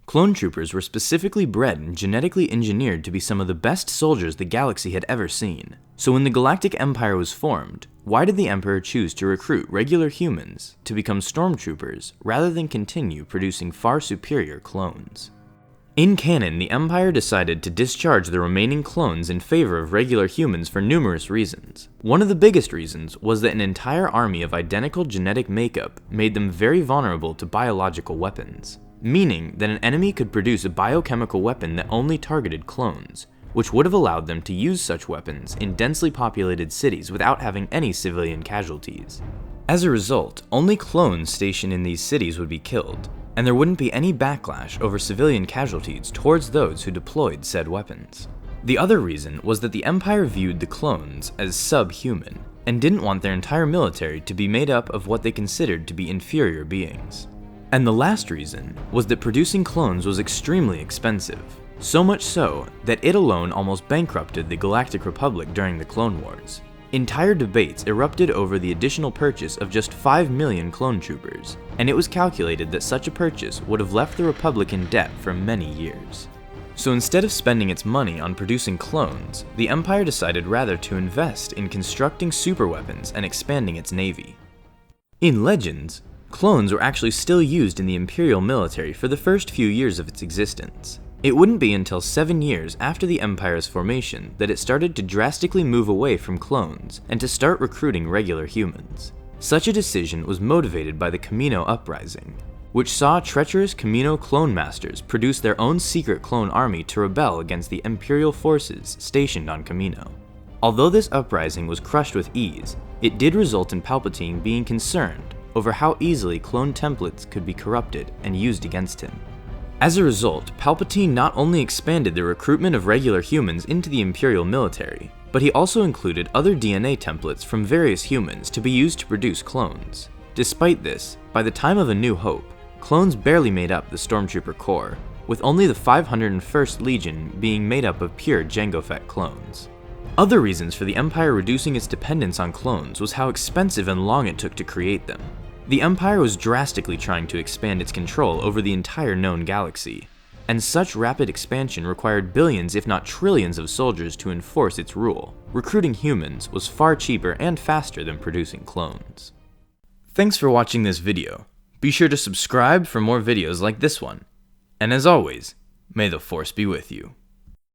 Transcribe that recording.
Clone troopers were specifically bred and genetically engineered to be some of the best soldiers the galaxy had ever seen. So when the Galactic Empire was formed, why did the Emperor choose to recruit regular humans to become stormtroopers rather than continue producing far superior clones? In canon, the Empire decided to discharge the remaining clones in favor of regular humans for numerous reasons. One of the biggest reasons was that an entire army of identical genetic makeup made them very vulnerable to biological weapons, meaning that an enemy could produce a biochemical weapon that only targeted clones, which would have allowed them to use such weapons in densely populated cities without having any civilian casualties. As a result, only clones stationed in these cities would be killed, and there wouldn't be any backlash over civilian casualties towards those who deployed said weapons. The other reason was that the Empire viewed the clones as subhuman, and didn't want their entire military to be made up of what they considered to be inferior beings. And the last reason was that producing clones was extremely expensive, so much so that it alone almost bankrupted the Galactic Republic during the Clone Wars. Entire debates erupted over the additional purchase of just 5 million clone troopers, and it was calculated that such a purchase would have left the Republic in debt for many years. So instead of spending its money on producing clones, the Empire decided rather to invest in constructing superweapons and expanding its navy. In Legends, clones were actually still used in the Imperial military for the first few years of its existence. It wouldn't be until 7 years after the Empire's formation that it started to drastically move away from clones and to start recruiting regular humans. Such a decision was motivated by the Kamino Uprising, which saw treacherous Kamino clone masters produce their own secret clone army to rebel against the Imperial forces stationed on Kamino. Although this uprising was crushed with ease, it did result in Palpatine being concerned over how easily clone templates could be corrupted and used against him. As a result, Palpatine not only expanded the recruitment of regular humans into the Imperial military, but he also included other DNA templates from various humans to be used to produce clones. Despite this, by the time of A New Hope, clones barely made up the Stormtrooper Corps, with only the 501st Legion being made up of pure Jango Fett clones. Other reasons for the Empire reducing its dependence on clones was how expensive and long it took to create them. The Empire was drastically trying to expand its control over the entire known galaxy, and such rapid expansion required billions if not trillions of soldiers to enforce its rule. Recruiting humans was far cheaper and faster than producing clones. Thanks for watching this video. Be sure to subscribe for more videos like this one. And as always, may the Force be with you.